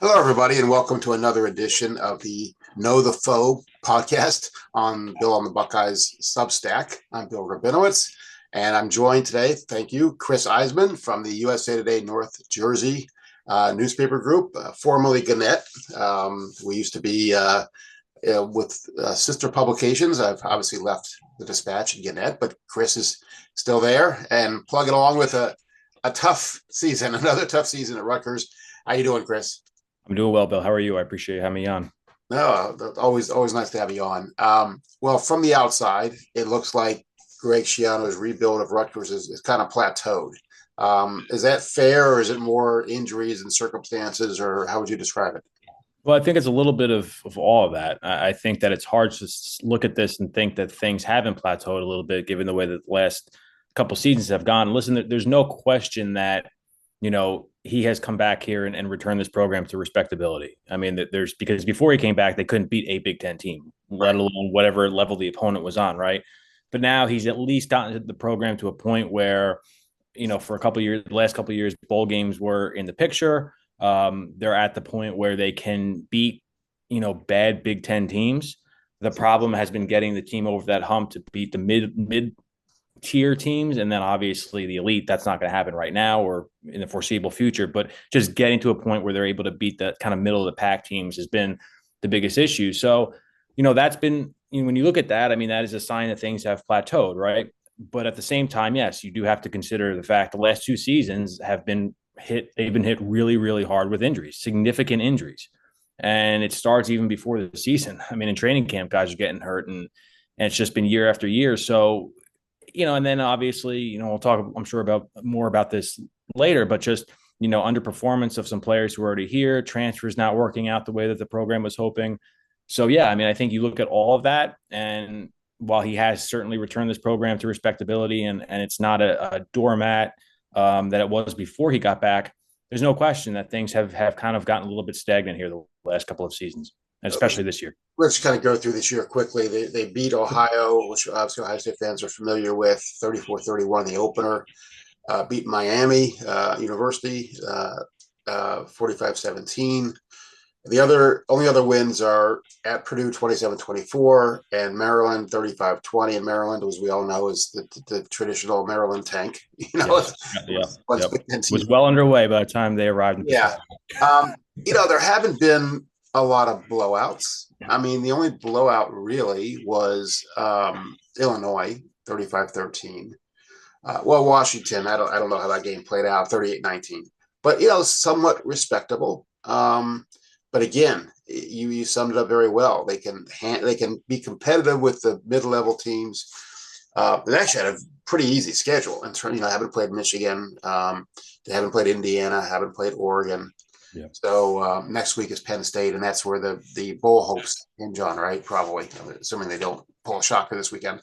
Hello, everybody, and welcome to another edition of the Know the Foe podcast on Bill on the Buckeyes Substack. I'm Bill Rabinowitz, and I'm joined today, thank you, Chris Iseman from the USA Today North Jersey newspaper group, formerly Gannett. We used to be with sister publications. I've obviously left the Dispatch and Gannett, but Chris is still there and plugging along with a tough season, another tough season at Rutgers. How you doing, Chris? I'm doing well, Bill. How are you? I appreciate you having me on. No, always nice to have you on. Well, from the outside, it looks like Greg Schiano's rebuild of Rutgers is kind of plateaued. Is that fair, or is it more injuries and circumstances, or how would you describe it? Well, I think it's a little bit of all of that. I think that it's hard to look at this and think that things haven't plateaued a little bit, given the way that the last couple seasons have gone. Listen, there's no question that, he has come back here and returned this program to respectability. I mean, there's because before he came back, they couldn't beat a Big Ten team, let Right. alone whatever level the opponent was on, right? But now he's at least gotten the program to a point where, for a couple of years, the last couple of years, bowl games were in the picture. They're at the point where they can beat, bad Big Ten teams. The problem has been getting the team over that hump to beat the mid tier teams, and then obviously the elite. That's not going to happen right now or in the foreseeable future. But just getting to a point where they're able to beat the kind of middle of the pack teams has been the biggest issue. So, that's been when you look at that. I mean, that is a sign that things have plateaued, right? But at the same time, yes, you do have to consider the fact the last two seasons have been hit. They've been hit really, really hard with injuries, significant injuries. And it starts even before the season. I mean, in training camp, guys are getting hurt, and it's just been year after year. So, and then obviously, we'll talk, I'm sure, about more about this later, but just, underperformance of some players who are already here, transfers not working out the way that the program was hoping. So, yeah, I mean, I think you look at all of that, and while he has certainly returned this program to respectability, and it's not a doormat that it was before he got back, there's no question that things have kind of gotten a little bit stagnant here the last couple of seasons, and especially this year. Let's kind of go through this year quickly. They beat Ohio, which obviously Ohio State fans are familiar with, 34-31 the opener. Beat Miami University 45-17. The only other wins are at Purdue 27-24 and Maryland 35-20. And Maryland, as we all know, is the traditional Maryland tank. Yes. Yeah. Once Yep. Big Ten Was team. well underway by the time they arrived in Yeah. Pacific. There haven't been a lot of blowouts. I mean, the only blowout really was Illinois 35-13. Well, Washington, I don't know how that game played out, 38-19. But somewhat respectable. But again, you summed it up very well. They can be competitive with the mid-level teams. They actually had a pretty easy schedule. And haven't played Michigan, they haven't played Indiana, haven't played Oregon. Yeah. So next week is Penn State, and that's where the bowl hopes hinge on, right? Probably, assuming they don't pull a shocker this weekend.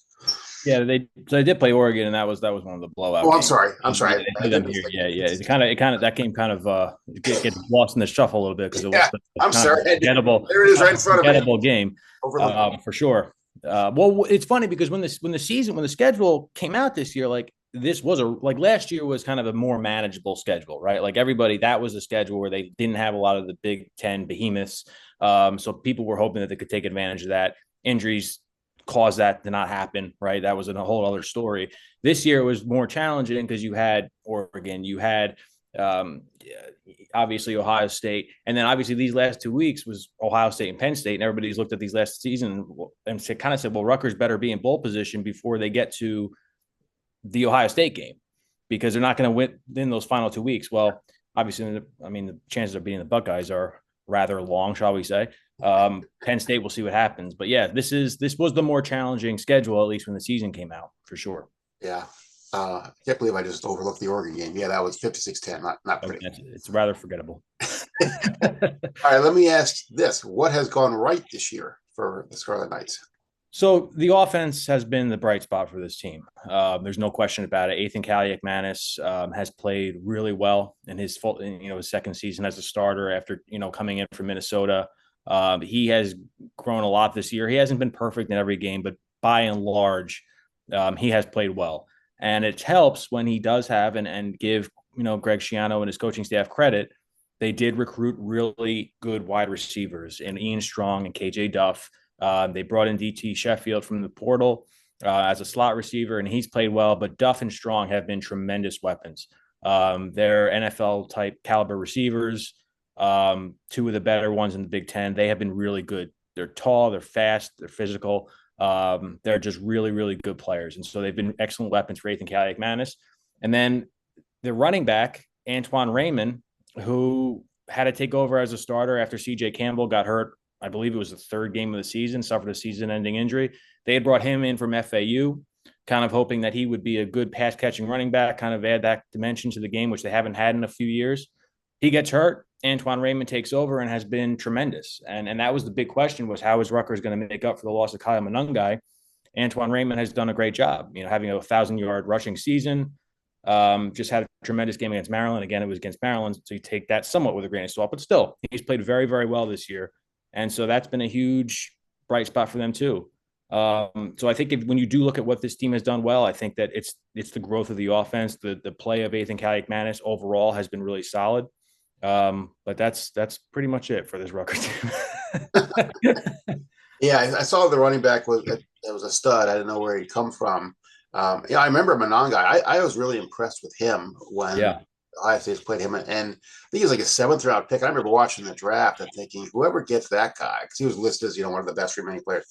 Yeah, they did play Oregon, and that was one of the blowout Oh, I'm games. sorry. I'm They sorry. played them here. Yeah, yeah. It kind of that game kind of gets lost in the shuffle a little bit because it was Yeah, I'm kind of sorry. a forgettable, There it is, right in front of me. forgettable game for sure. Well, it's funny because when the schedule came out this year, like this was like last year was kind of a more manageable schedule, right? Like everybody, that was a schedule where they didn't have a lot of the Big Ten behemoths, so people were hoping that they could take advantage of that. Injuries caused that to not happen, right? That was a whole other story. This year was more challenging because you had Oregon, you had um, obviously Ohio State, and then obviously these last 2 weeks was Ohio State and Penn State, and everybody's looked at these last season and kind of said, well, Rutgers better be in bowl position before they get to the Ohio State game because they're not going to win in those final 2 weeks. Well, obviously, I mean, the chances of beating the Buckeyes are rather long, shall we say. Penn State, we'll see what happens. But yeah, this was the more challenging schedule, at least when the season came out, for sure. Yeah. I can't believe I just overlooked the Oregon game. Yeah, that was 56-10. Not pretty. It's rather forgettable. All right, let me ask this. What has gone right this year for the Scarlet Knights? So the offense has been the bright spot for this team. There's no question about it. Ethan Kaliakmanis has played really well in his his second season as a starter after coming in from Minnesota. He has grown a lot this year. He hasn't been perfect in every game, but by and large, he has played well. And it helps when he does have and give Greg Schiano and his coaching staff credit. They did recruit really good wide receivers in Ian Strong and KJ Duff. They brought in DT Sheffield from the portal as a slot receiver, and he's played well. But Duff and Strong have been tremendous weapons. They're NFL type caliber receivers. Two of the better ones in the Big Ten. They have been really good. They're tall, they're fast, they're physical. They're just really, really good players. And so they've been excellent weapons for Ethan Kaliakmanis. And then the running back, Antoine Raymond, who had to take over as a starter after CJ Campbell got hurt. I believe it was the third game of the season, suffered a season ending injury. They had brought him in from FAU, kind of hoping that he would be a good pass catching running back, kind of add that dimension to the game, which they haven't had in a few years. He gets hurt. Antoine Raymond takes over and has been tremendous. And that was the big question, was how is Rutgers going to make up for the loss of Kyle Monungai? Antoine Raymond has done a great job, having a 1,000-yard rushing season. Just had a tremendous game against Maryland. Again, it was against Maryland, so you take that somewhat with a grain of salt, but still, he's played very, very well this year. And so that's been a huge bright spot for them too. So I think when you do look at what this team has done well, I think that it's the growth of the offense. The play of Ethan Kaliakmanis overall has been really solid. But that's pretty much it for this Rutgers team. Yeah, I saw the running back was a stud. I didn't know where he'd come from. Yeah, I remember Monongai. I was really impressed with him when Ohio State played him, and I think he was like a 7th-round pick. I remember watching the draft and thinking, whoever gets that guy, because he was listed as one of the best remaining players.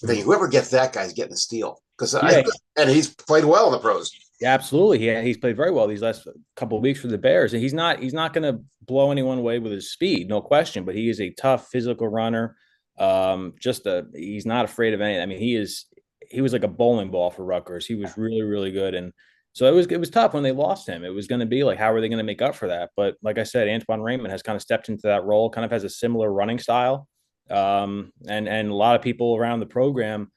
Thinking whoever gets that guy is getting a steal, and he's played well in the pros. Yeah, absolutely. He's played very well these last couple of weeks for the Bears, and he's not going to blow anyone away with his speed, no question. But he is a tough physical runner. He's not afraid of anything. I mean, he was like a bowling ball for Rutgers. He was really, really good, and so it was tough when they lost him. It was going to be like, how are they going to make up for that? But like I said, Antoine Raymond has kind of stepped into that role, kind of has a similar running style, and a lot of people around the program.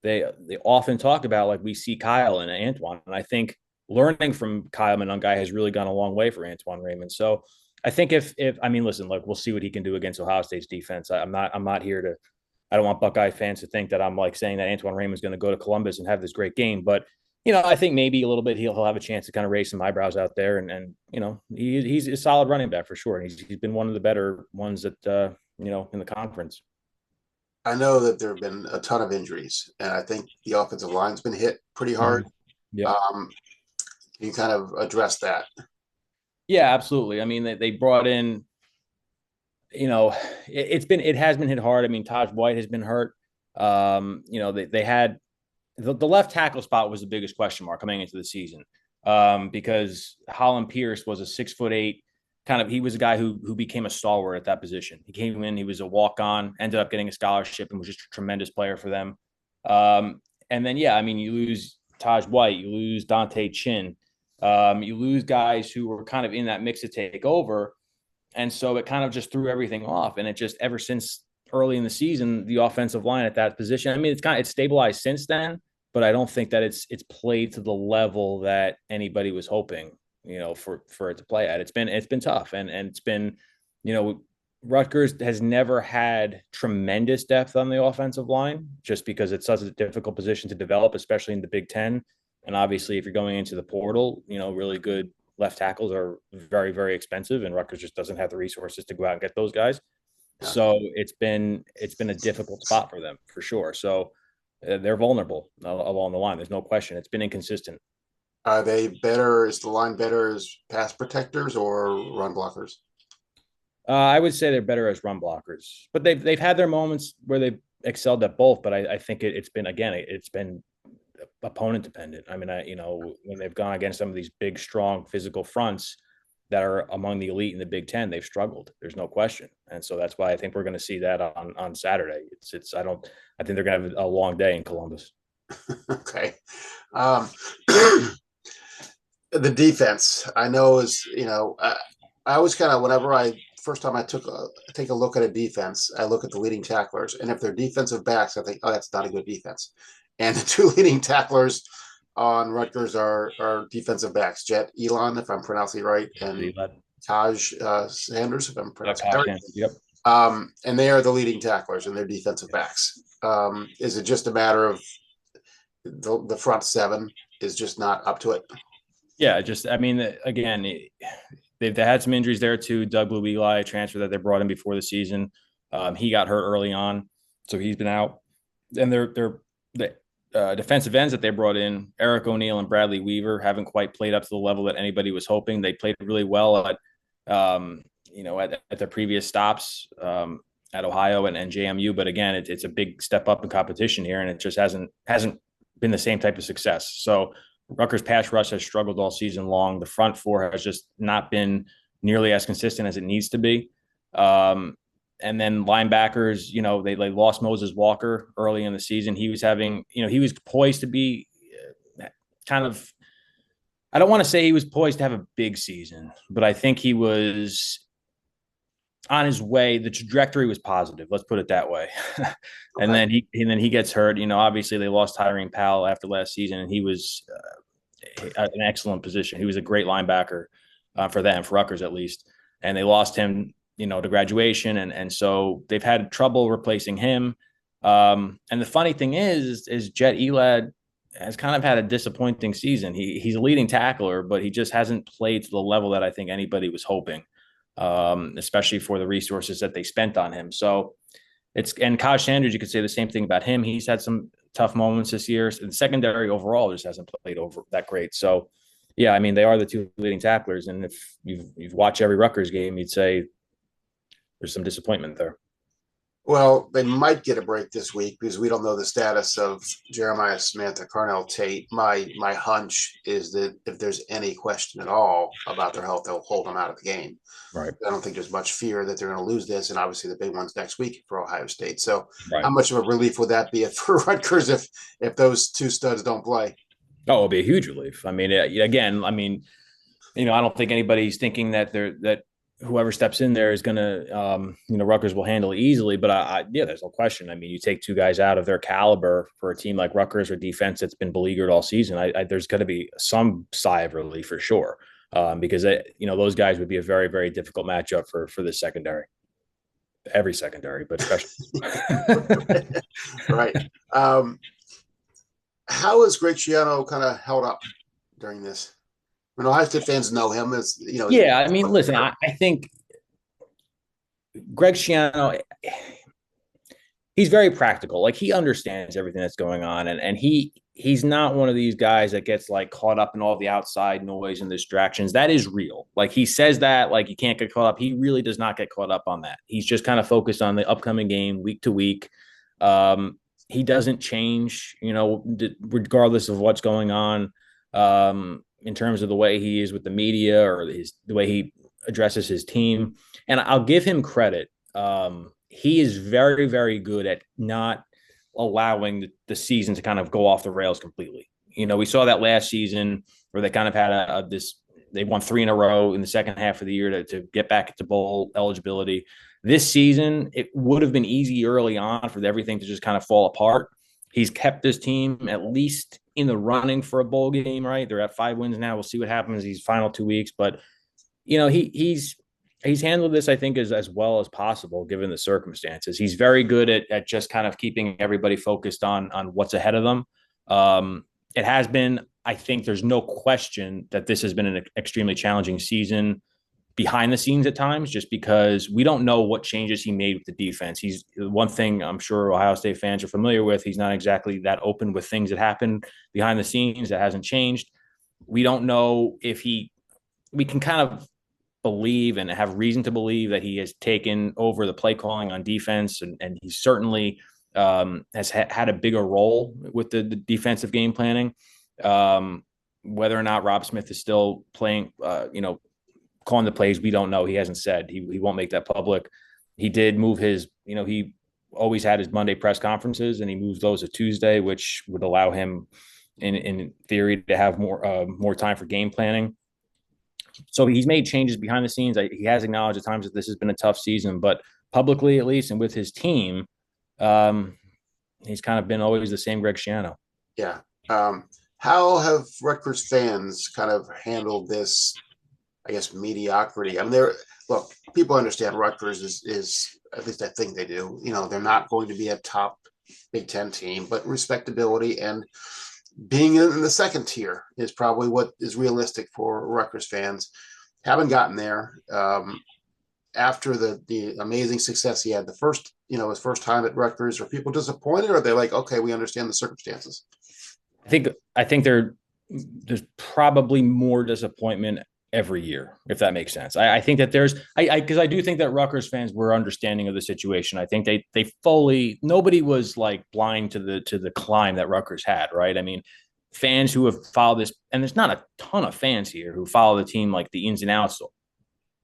They often talk about, like, we see Kyle and Antoine, and I think learning from Kyle Monungai has really gone a long way for Antoine Raymond. So I think if I mean, listen, look, we'll see what he can do against Ohio State's defense. I'm not here to. I don't want Buckeye fans to think that I'm like saying that Antoine Raymond's going to go to Columbus and have this great game, but I think maybe a little bit he'll have a chance to kind of raise some eyebrows out there, and he's a solid running back for sure, and he's been one of the better ones that in the conference. I know that there have been a ton of injuries, and I think the offensive line's been hit pretty hard. Yeah. Can you kind of address that? Yeah, absolutely. I mean, they brought in, it has been hit hard. I mean, Taj White has been hurt. They had the left tackle spot was the biggest question mark coming into the season, because Holland Pierce was a 6'8", he was a guy who became a stalwart at that position. He came in, he was a walk-on, ended up getting a scholarship, and was just a tremendous player for them. And then, I mean, you lose Taj White, you lose Dante Chin, you lose guys who were kind of in that mix to take over. And so it kind of just threw everything off. And it just, ever since early in the season, the offensive line at that position, I mean, it's stabilized since then, but I don't think that it's played to the level that anybody was hoping, for it to play at. It's been tough. And it's been, Rutgers has never had tremendous depth on the offensive line, just because it's such a difficult position to develop, especially in the Big Ten. And obviously, if you're going into the portal, really good left tackles are very, very expensive, and Rutgers just doesn't have the resources to go out and get those guys. Yeah. So it's been a difficult spot for them, for sure. So they're vulnerable along the line. There's no question. It's been inconsistent. Are they better? Is the line better as pass protectors or run blockers? I would say they're better as run blockers, but they've had their moments where they've excelled at both. But I think it's been opponent dependent. I mean, when they've gone against some of these big, strong, physical fronts that are among the elite in the Big Ten, they've struggled. There's no question, and so that's why I think we're going to see that on Saturday. I think they're going to have a long day in Columbus. Okay. The defense, I know, is I always kind of, whenever first time I take a look at a defense, I look at the leading tacklers, and if they're defensive backs, I think, oh, that's not a good defense. And the two leading tacklers on Rutgers are defensive backs, Jet Elon, if I'm pronouncing it right, and Taj Sanders, if I'm pronouncing it right. Yep. And they are the leading tacklers, and they're defensive backs. Is it just a matter of the front seven is just not up to it? Yeah, I mean, again, they had some injuries there too. Doug Blue Eli, a transfer that they brought in before the season, he got hurt early on, so he's been out. And the defensive ends that they brought in, Eric O'Neill and Bradley Weaver, haven't quite played up to the level that anybody was hoping. They played really well at their previous stops at Ohio and JMU, but again, it's a big step up in competition here, and it just hasn't been the same type of success. So Rutgers pass rush has struggled all season long. The front four has just not been nearly as consistent as it needs to be. And then linebackers, they lost Moses Walker early in the season. He was he was poised to be kind of, I don't want to say he was poised to have a big season, but I think he was on his way. The trajectory was positive. Let's put it that way. And then he gets hurt. Obviously they lost Tyrene Powell after last season, and he was an excellent position. He was a great linebacker for them, for Rutgers at least. And they lost him, to graduation. And so they've had trouble replacing him. And the funny thing is Jet Elad has kind of had a disappointing season. He's a leading tackler, but he just hasn't played to the level that I think anybody was hoping, especially for the resources that they spent on him. So and Kaj Sanders, you could say the same thing about him. He's had some tough moments this year. And the secondary overall just hasn't played over that great. So, yeah, I mean, they are the two leading tacklers. And if you've watched every Rutgers game, you'd say there's some disappointment there. Well, they might get a break this week because we don't know the status of Jeremiah Smith or Carnell Tate. My hunch is that if there's any question at all about their health, they'll hold them out of the game. Right. I don't think there's much fear that they're going to lose this, and obviously the big one's next week for Ohio State. So, right. How much of a relief would that be for Rutgers if those two studs don't play? Oh, it'll be a huge relief. I mean, again, I don't think anybody's thinking that whoever steps in there is going to, Rutgers will handle it easily. But there's no question. I mean, you take two guys out of their caliber for a team like Rutgers or defense that's been beleaguered all season. There's going to be some sigh of relief for sure, because those guys would be a very, very difficult matchup for the secondary. Every secondary, but especially right. How has Greg Schiano kind of held up during this? When Ohio State fans know him as, Yeah, I mean, listen, I think Greg Schiano, he's very practical. Like, he understands everything that's going on, and he's not one of these guys that gets like caught up in all the outside noise and distractions. That is real. Like, he says that like you can't get caught up. He really does not get caught up on that. He's just kind of focused on the upcoming game week to week. He doesn't change, regardless of what's going on. In terms of the way he is with the media or the way he addresses his team. And I'll give him credit. He is very, very good at not allowing the season to kind of go off the rails completely. We saw that last season where they kind of had they won 3 in a row in the second half of the year to get back to bowl eligibility. This season, it would have been easy early on for everything to just kind of fall apart. He's kept this team at least in the running for a bowl game, right? They're at 5 wins now. We'll see what happens these final 2 weeks. But, he's handled this, I think, as well as possible, given the circumstances. He's very good at just kind of keeping everybody focused on what's ahead of them. It has been, I think there's no question that this has been an extremely challenging season behind the scenes at times, just because we don't know what changes he made with the defense. He's one thing I'm sure Ohio State fans are familiar with. He's not exactly that open with things that happen behind the scenes. That hasn't changed. We don't know if we can kind of believe and have reason to believe that he has taken over the play calling on defense. And he certainly has had a bigger role with the defensive game planning. Whether or not Rob Smith is still playing, calling the plays, we don't know. He hasn't said. He won't make that public. He did move his, he always had his Monday press conferences, and he moved those to Tuesday, which would allow him in theory to have more time for game planning. So he's made changes behind the scenes. He has acknowledged at times that this has been a tough season, but publicly at least, and with his team, he's kind of been always the same Greg Schiano. Yeah. How have Rutgers fans kind of handled this, I guess, mediocrity? I mean, people understand Rutgers is at least I think they do. They're not going to be a top Big Ten team, but respectability and being in the second tier is probably what is realistic for Rutgers fans. haven't gotten there. After the amazing success he had the first, his first time at Rutgers, are people disappointed, or are they like, okay, we understand the circumstances? I think there's probably more disappointment every year, if that makes sense. I think that there's because I do think that Rutgers fans were understanding of the situation. I think they fully nobody was like blind to the climb that Rutgers had, right? I mean, fans who have followed this, and there's not a ton of fans here who follow the team like the ins and outs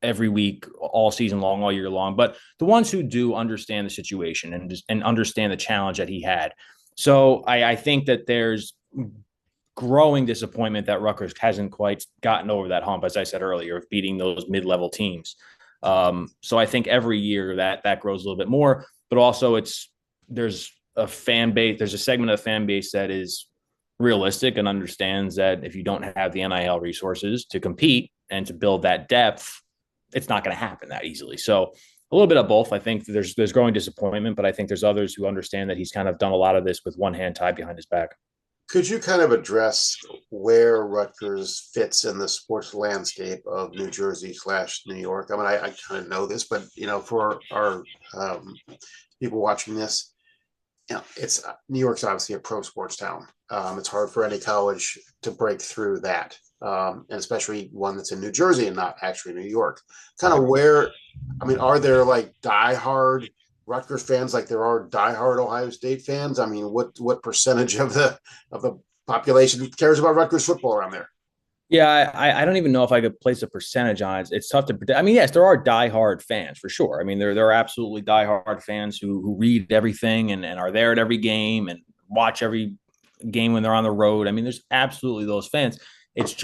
every week, all season long, all year long. But the ones who do understand the situation and understand the challenge that he had. So I think that there's growing disappointment that Rutgers hasn't quite gotten over that hump, as I said earlier, of beating those mid-level teams. So I think every year that grows a little bit more, but also there's a fan base, there's a segment of the fan base that is realistic and understands that if you don't have the NIL resources to compete and to build that depth, it's not going to happen that easily. So a little bit of both. I think there's growing disappointment, but I think there's others who understand that he's kind of done a lot of this with one hand tied behind his back. Could you kind of address where Rutgers fits in the sports landscape of New Jersey slash New York? I mean, I kind of know this, but for our people watching this, it's New York's obviously a pro sports town. It's hard for any college to break through that, and especially one that's in New Jersey and not actually New York. Kind of where, I mean, are there like diehard Rutgers fans like there are diehard Ohio State fans? I mean, what percentage of the population cares about Rutgers football around there? Yeah, I don't even know if I could place a percentage on it. It's tough to predict. I mean, yes, there are diehard fans for sure. I mean, there are absolutely diehard fans who read everything and are there at every game and watch every game when they're on the road. I mean, there's absolutely those fans. It's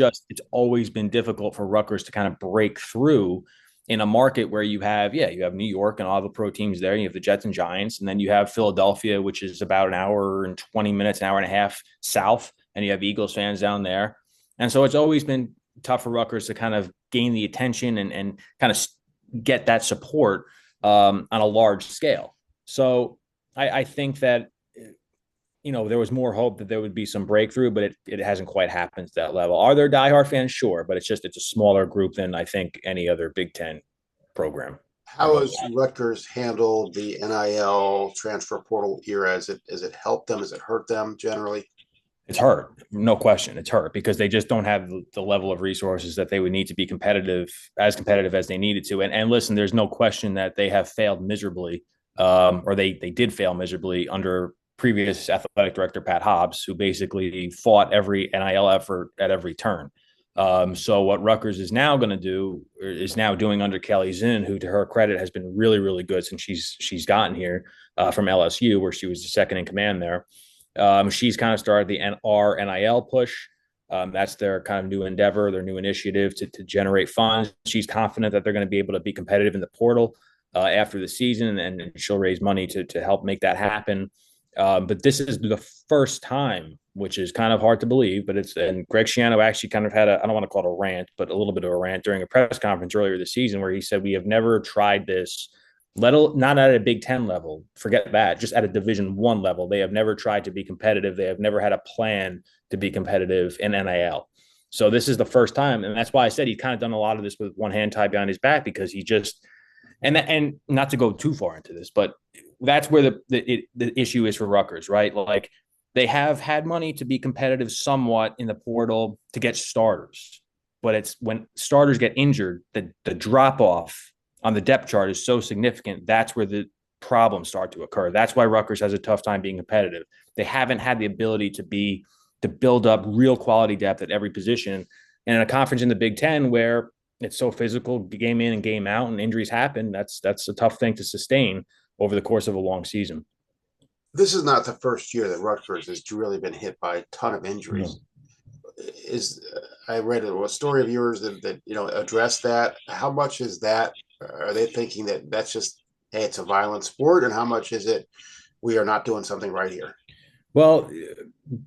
always been difficult for Rutgers to kind of break through in a market where you have New York and all the pro teams there. You have the Jets and Giants, and then you have Philadelphia, which is about an hour and 20 minutes, an hour and a half south, and you have Eagles fans down there. And so it's always been tough for Rutgers to kind of gain the attention and kind of get that support on a large scale. So I think that there was more hope that there would be some breakthrough, but it hasn't quite happened to that level. Are there diehard fans? Sure, but it's a smaller group than I think any other Big Ten program. How has Rutgers handled the NIL transfer portal era? Has it helped them? Has it hurt them generally? It's hurt, no question. It's hurt because they just don't have the level of resources that they would need to be competitive as they needed to. And listen, there's no question that they have failed miserably, or they did fail miserably under previous athletic director Pat Hobbs, who basically fought every NIL effort at every turn. So what Rutgers is now going to do is now doing under Kelly Zinn, who to her credit has been really, really good since she's gotten here from LSU, where she was the second in command there. She's kind of started the NIL push. That's their kind of new endeavor, their new initiative to generate funds. She's confident that they're going to be able to be competitive in the portal after the season, and she'll raise money to help make that happen. But this is the first time, which is kind of hard to believe, and Greg Schiano actually kind of had I don't want to call it a rant, but a little bit of a rant during a press conference earlier this season where he said, we have never tried this, not at a Big Ten level, forget that, just at a Division I level. They have never tried to be competitive. They have never had a plan to be competitive in NIL. So this is the first time. And that's why I said he's kind of done a lot of this with one hand tied behind his back, because he just, and not to go too far into this, but that's where the issue is for Rutgers, right? Like they have had money to be competitive somewhat in the portal to get starters, but it's when starters get injured, the drop off on the depth chart is so significant. That's where the problems start to occur. That's why Rutgers has a tough time being competitive. They haven't had the ability to build up real quality depth at every position. And in a conference in the Big Ten where it's so physical, game in and game out, and injuries happen, that's a tough thing to sustain over the course of a long season. This is not the first year that Rutgers has really been hit by a ton of injuries. I read a story of yours that addressed that. How much is that? Are they thinking that that's just, hey, it's a violent sport, and how much is it we are not doing something right here? Well,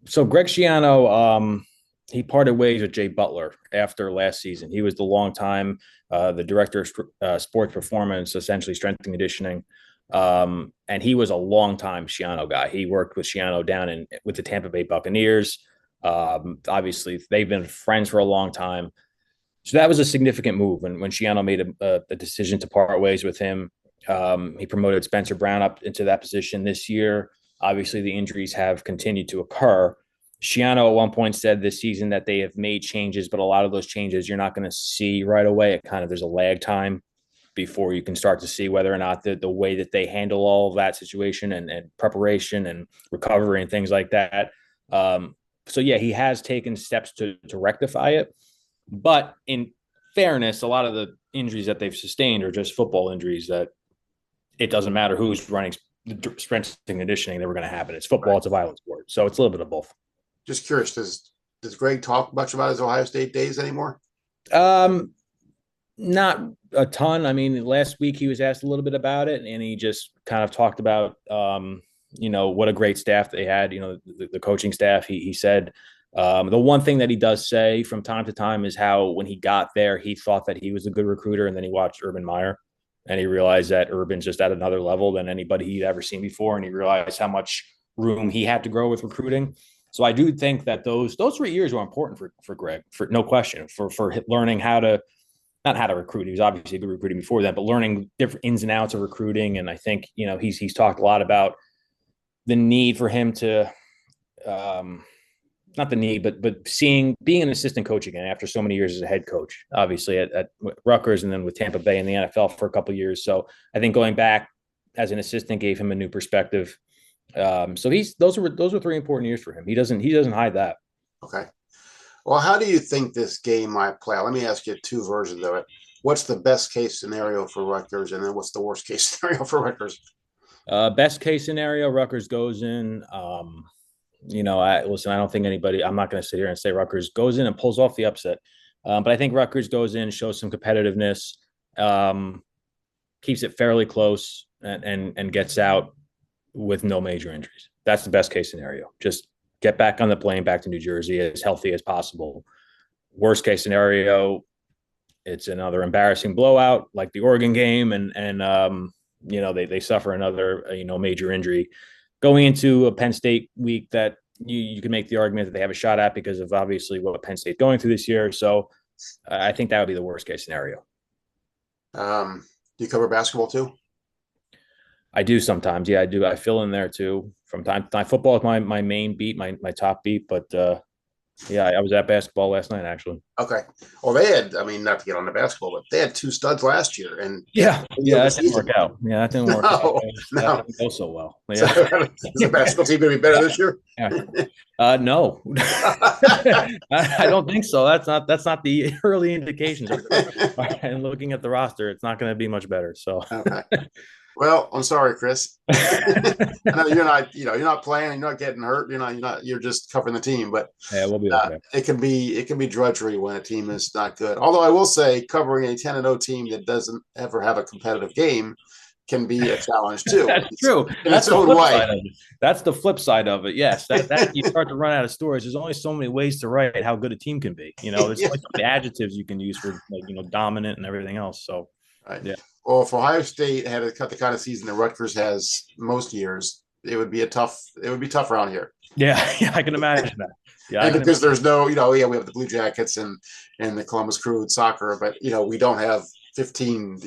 so Greg Schiano, he parted ways with Jay Butler after last season. He was the longtime the director of sports performance, essentially strength and conditioning. And he was a longtime Schiano guy. He worked with Schiano down with the Tampa Bay Buccaneers. Obviously, they've been friends for a long time. So that was a significant move when Schiano made a decision to part ways with him. He promoted Spencer Brown up into that position this year. Obviously, the injuries have continued to occur. Schiano at one point said this season that they have made changes, but a lot of those changes you're not going to see right away. There's a lag time before you can start to see whether or not the way that they handle all of that situation and preparation and recovery and things like that. So yeah, he has taken steps to rectify it. But in fairness, a lot of the injuries that they've sustained are just football injuries that it doesn't matter who's running strength and conditioning, they were going to happen. It's football, right. It's a violent sport. So it's a little bit of both. Just curious, does Greg talk much about his Ohio State days anymore? Not a ton. I mean, last week he was asked a little bit about it, and he just kind of talked about, what a great staff they had, the coaching staff. He said the one thing that he does say from time to time is how when he got there, he thought that he was a good recruiter, and then he watched Urban Meyer, and he realized that Urban's just at another level than anybody he'd ever seen before, and he realized how much room he had to grow with recruiting. So I do think that those 3 years were important for Greg, for no question, for learning how to, not how to recruit. He was obviously a good recruiter before that, but learning different ins and outs of recruiting. And I think, he's talked a lot about the need for him to, not the need, but being an assistant coach again after so many years as a head coach, obviously at Rutgers and then with Tampa Bay in the NFL for a couple of years. So I think going back as an assistant gave him a new perspective. So those were 3 important years for him. He doesn't hide that. Okay. Well, how do you think this game might play out? Let me ask you 2 versions of it. What's the best case scenario for Rutgers, and then what's the worst case scenario for Rutgers? Best case scenario, Rutgers goes in. I don't think anybody. I'm not going to sit here and say Rutgers goes in and pulls off the upset, but I think Rutgers goes in, shows some competitiveness, keeps it fairly close, and gets out with no major injuries. That's the best case scenario. Just get back on the plane back to New Jersey as healthy as possible. Worst case scenario, it's another embarrassing blowout like the Oregon game, and they suffer another major injury going into a Penn State week that you can make the argument that they have a shot at because of obviously what Penn State's going through this year. So I think that would be the worst case scenario. Do you cover basketball too? I do sometimes. Yeah, I do. I fill in there too from time to time. Football is my main beat, my top beat. But I was at basketball last night actually. Okay. Well, they had, not to get on the basketball, but they had 2 studs last year, and that didn't work out. Yeah, that didn't work out. That didn't go so well. Yeah. So, is the basketball team going to be better this year? Yeah. No, I don't think so. That's not the early indications. And looking at the roster, it's not going to be much better. So. Okay. Well, I'm sorry, Chris. I know you're not playing, you're not getting hurt, you're just covering the team, but yeah, we'll be okay. It can be drudgery when a team is not good. Although I will say covering a 10-0 team that doesn't ever have a competitive game can be a challenge too. That's true. That's the flip side of it. That's the flip side of it. Yes, that you start to run out of stories. There's only so many ways to write how good a team can be. There's only so many adjectives you can use for dominant and everything else. So right. Yeah. Well, if Ohio State had to cut the kind of season that Rutgers has most years, it would be tough around here. Yeah, I can imagine that. Yeah, and because there's no, we have the Blue Jackets and the Columbus Crew in soccer, but we don't have 15,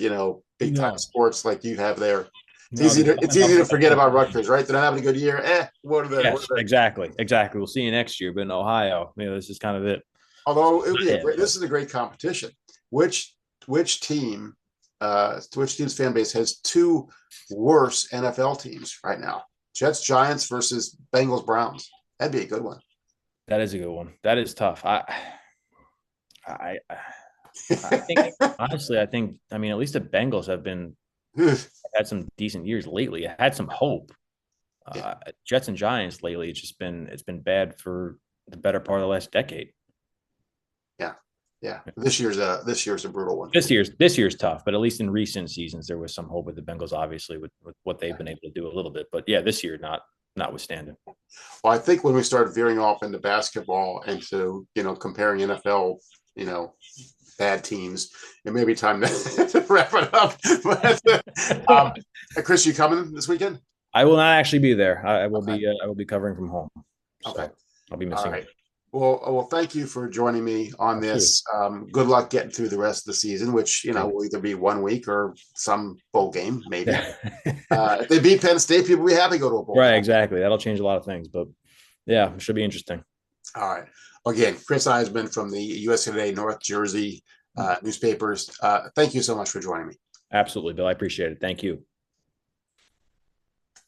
big time sports like you have there. It's easy to forget about Rutgers, right? They're not having a good year. What are they? Yes, exactly. We'll see you next year, but in Ohio, this is kind of it. Although this is a great competition. Which team? Which team's fan base has 2 worse NFL teams right now? Jets, Giants versus Bengals, Browns. That'd be a good one. That is a good one. That is tough. I think honestly, at least the Bengals have had some decent years lately. I had some hope. Jets and Giants lately, it's been bad for the better part of the last decade. Yeah, this year's a brutal one. This year's tough, but at least in recent seasons there was some hope with the Bengals, obviously with what they've been able to do a little bit. But yeah, this year notwithstanding. Well, I think when we start veering off into basketball and to comparing NFL, bad teams, it may be time to wrap it up. But, Chris, you coming this weekend? I will not actually be there. I will be covering from home. So okay, I'll be missing it. Well, thank you for joining me on Absolutely. this. Good luck getting through the rest of the season, which will either be 1 week or some bowl game, maybe. Yeah. If they beat Penn State, people will be happy to go to a bowl Right, game. exactly. That'll change a lot of things, but yeah, it should be interesting. All right. Again, Chris Iseman from the USA Today North Jersey newspapers. Thank you so much for joining me. Absolutely, Bill. I appreciate it. Thank you.